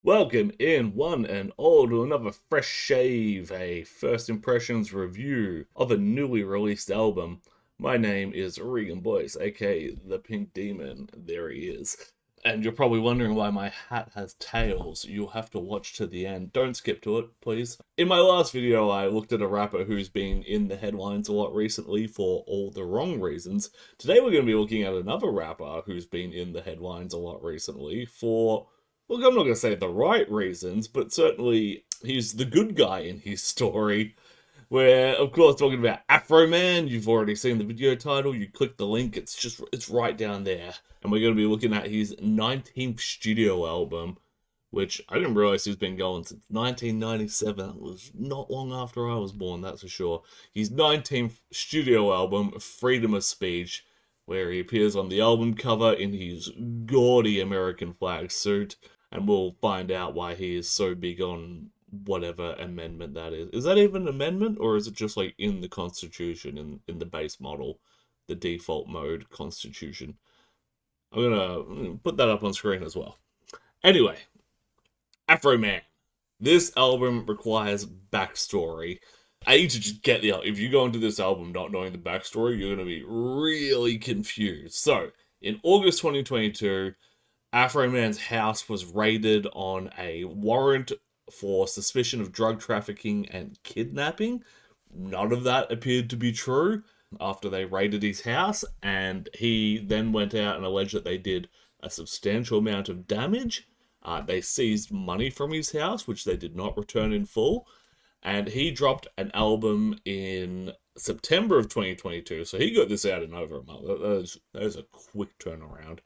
Welcome in one and all to another fresh shave, a first impressions review of a newly released album. My name is Regan Boyce, aka the Pink Demon. There he is. And you're probably wondering why my hat has tails. You'll have to watch to the end. Don't skip to it, please. In my last video, I looked at a rapper who's been in the headlines a lot recently for all the wrong reasons. Today we're going to be looking at another rapper who's been in the headlines a lot recently for, look, I'm not going to say the right reasons, but certainly he's the good guy in his story. We're, of course, talking about Afroman. You've already seen the video title. You click the link. It's right down there. And we're going to be looking at his 19th studio album, which I didn't realize he's been going since 1997. That was not long after I was born, that's for sure. His 19th studio album, Freedom of Speech, where he appears on the album cover in his gaudy American flag suit. And we'll find out why he is so big on whatever amendment that is. Is that even an amendment, or is it just like in the Constitution, in the base model, the default mode Constitution? I'm gonna put that up on screen as well. Anyway, Afroman. This album requires backstory. I need to just get the album. If you go into this album not knowing the backstory, you're gonna be really confused. So, in August 2022, Afroman's house was raided on a warrant for suspicion of drug trafficking and kidnapping. None of that appeared to be true after they raided his house, and he then went out and alleged that they did a substantial amount of damage. They seized money from his house, which they did not return in full, and he dropped an album in September of 2022, so he got this out in over a month. That is a quick turnaround,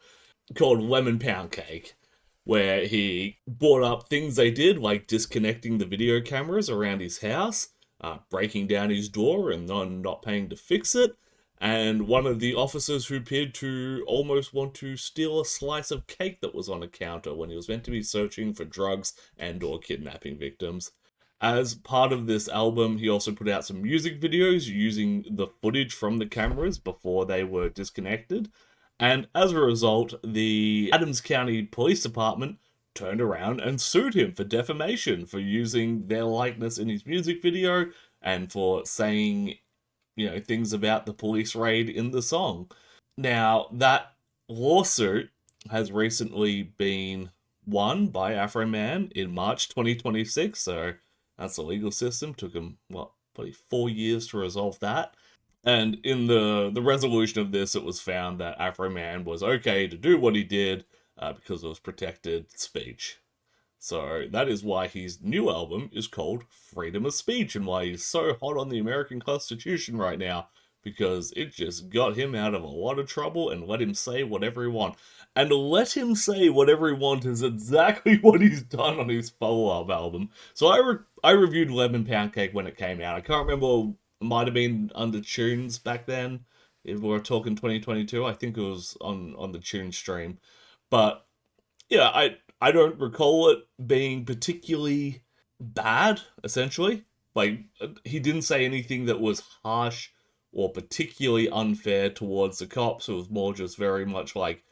called Lemon Pound Cake, where he brought up things they did, like disconnecting the video cameras around his house, breaking down his door and not paying to fix it, and one of the officers who appeared to almost want to steal a slice of cake that was on a counter when he was meant to be searching for drugs and or kidnapping victims. As part of this album, he also put out some music videos using the footage from the cameras before they were disconnected. And as a result, the Adams County Police Department turned around and sued him for defamation for using their likeness in his music video and for saying, things about the police raid in the song. Now, that lawsuit has recently been won by Afroman in March 2026, so that's the legal system. Took him, probably 4 years to resolve that. And in the resolution of this, it was found that Afroman was okay to do what he did because it was protected speech. So that is why his new album is called Freedom of Speech, and why he's so hot on the American Constitution right now, because it just got him out of a lot of trouble and let him say whatever he wants. And let him say whatever he wants is exactly what he's done on his follow-up album. So I reviewed Lemon Pound Cake when it came out. I can't remember, might have been under Tunes back then. If we're talking 2022, I think it was on the Tune stream. But yeah, I don't recall it being particularly bad, essentially. Like, he didn't say anything that was harsh or particularly unfair towards the cops. It was more just very much like,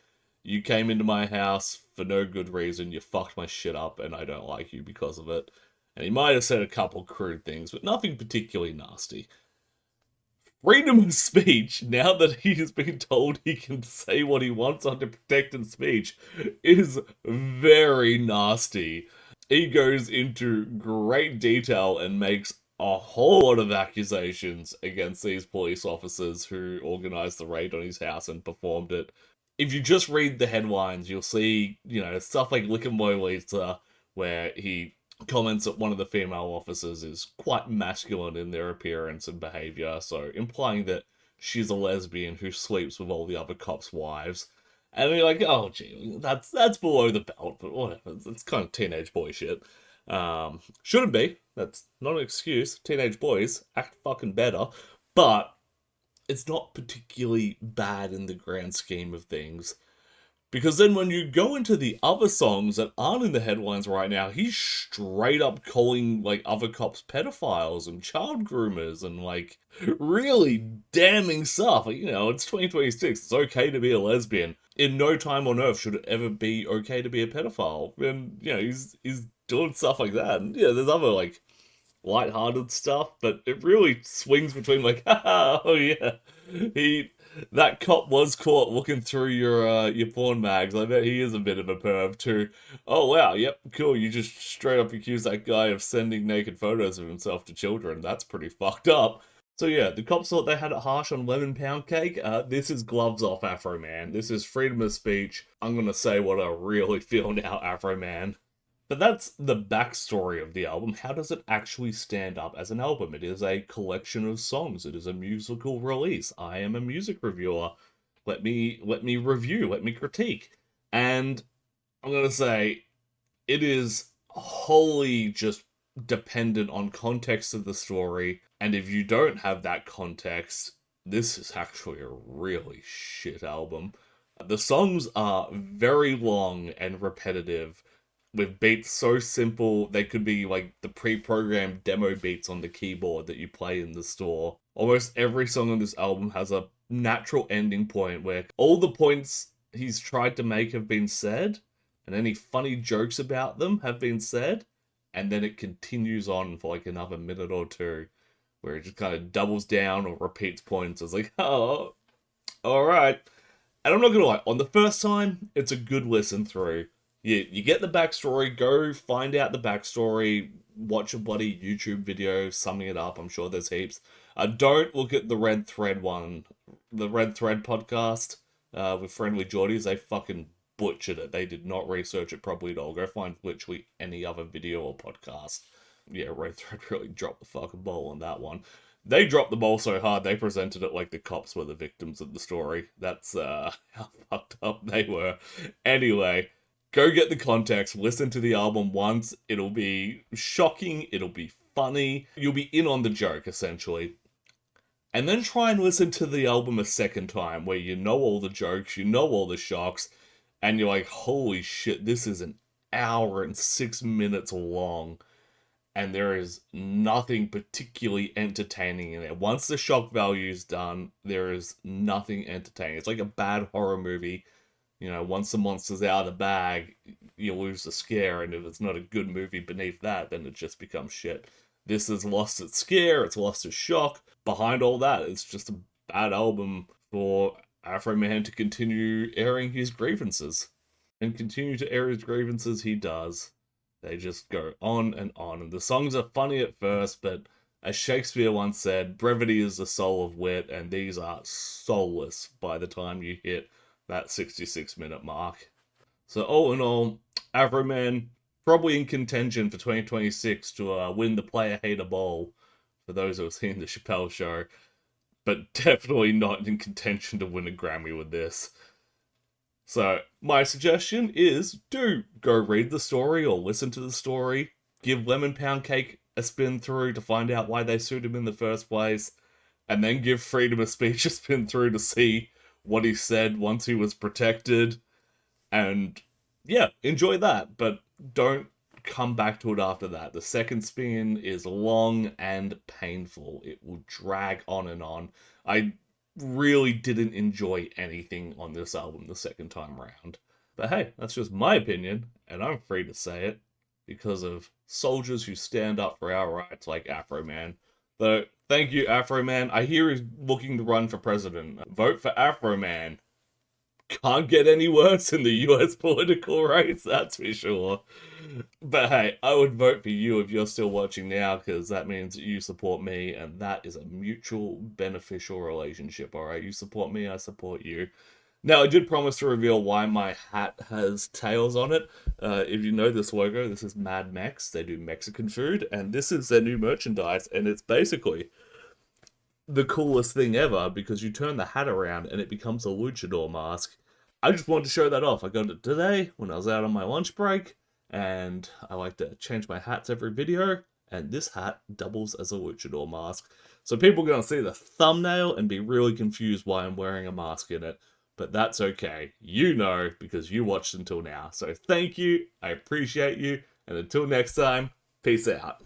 you came into my house for no good reason, you fucked my shit up, and I don't like you because of it. And he might have said a couple crude things, but nothing particularly nasty. Freedom of speech, now that he has been told he can say what he wants under protected speech, is very nasty. He goes into great detail and makes a whole lot of accusations against these police officers who organized the raid on his house and performed it. If you just read the headlines, you'll see, stuff like Lick and Boy Lisa, where he comments that one of the female officers is quite masculine in their appearance and behavior, so implying that she's a lesbian who sleeps with all the other cops' wives. And you're like, oh gee, that's below the belt, but whatever. It's kind of teenage boy shit. Shouldn't be. That's not an excuse. Teenage boys act fucking better, but it's not particularly bad in the grand scheme of things. Because then when you go into the other songs that aren't in the headlines right now, he's straight up calling, other cops pedophiles and child groomers and, really damning stuff. It's 2026. It's okay to be a lesbian. in no time on earth should it ever be okay to be a pedophile. And, you know, he's doing stuff like that. And, yeah, there's other, like, light-hearted stuff, but it really swings between, like, haha, oh yeah, he, that cop was caught looking through your porn mags. I bet he is a bit of a perv too. Oh wow, yep, cool. You just straight up accuse that guy of sending naked photos of himself to children. That's pretty fucked up. So yeah, the cops thought they had it harsh on Lemon Pound Cake. This is gloves off, Afroman. This is freedom of speech. I'm gonna say what I really feel now, Afroman. But that's the backstory of the album. How does it actually stand up as an album? It is a collection of songs. It is a musical release. I am a music reviewer. Let me review, let me critique. And I'm gonna say it is wholly just dependent on context of the story. And if you don't have that context, this is actually a really shit album. The songs are very long and repetitive, with beats so simple they could be like the pre-programmed demo beats on the keyboard that you play in the store. Almost every song on this album has a natural ending point where all the points he's tried to make have been said, and any funny jokes about them have been said, and then it continues on for like another minute or two, where it just kind of doubles down or repeats points. It's like, oh, alright. And I'm not gonna lie, on the first time, it's a good listen through. You get the backstory, go find out the backstory, watch a bloody YouTube video summing it up. I'm sure there's heaps. Don't look at the Red Thread one, the Red Thread podcast with Friendly Geordies. They fucking butchered it. They did not research it properly at all. Go find literally any other video or podcast. Yeah, Red Thread really dropped the fucking ball on that one. They dropped the ball so hard, they presented it like the cops were the victims of the story. That's how fucked up they were. Anyway, go get the context, listen to the album once. It'll be shocking, it'll be funny. You'll be in on the joke, essentially. And then try and listen to the album a second time, where you know all the jokes, you know all the shocks, and you're like, holy shit, this is an hour and 6 minutes long. And there is nothing particularly entertaining in it. Once the shock value is done, there is nothing entertaining. It's like a bad horror movie. You know, once the monster's out of the bag, you lose the scare, and if it's not a good movie beneath that, then it just becomes shit. This has lost its scare, it's lost its shock. Behind all that, it's just a bad album for Afroman to continue airing his grievances. And continue to air his grievances he does. They just go on, and the songs are funny at first, but as Shakespeare once said, brevity is the soul of wit, and these are soulless by the time you hit that 66-minute mark. So all in all, Afroman probably in contention for 2026 to win the Player Hater Bowl, for those who have seen the Chappelle Show, but definitely not in contention to win a Grammy with this. So, my suggestion is, do go read the story or listen to the story. Give Lemon Pound Cake a spin through to find out why they sued him in the first place. And then give Freedom of Speech a spin through to see what he said once he was protected. And, yeah, enjoy that. But don't come back to it after that. The second spin is long and painful. It will drag on and on. I really didn't enjoy anything on this album the second time around. But hey, that's just my opinion, and I'm free to say it, because of soldiers who stand up for our rights like Afroman. So, thank you, Afroman. I hear he's looking to run for president. Vote for Afroman. Can't get any worse in the US political race, that's for sure. But hey, I would vote for you if you're still watching now, because that means you support me, and that is a mutual beneficial relationship, alright? You support me, I support you. Now, I did promise to reveal why my hat has tails on it. If you know this logo, this is Mad Mex. They do Mexican food, and this is their new merchandise, and it's basically the coolest thing ever, because you turn the hat around and it becomes a luchador mask. I just wanted to show that off. I got it today when I was out on my lunch break, and I like to change my hats every video, and this hat doubles as a luchador mask. So people are going to see the thumbnail and be really confused why I'm wearing a mask in it. But that's okay. You know, because you watched until now. So thank you, I appreciate you, and until next time, peace out.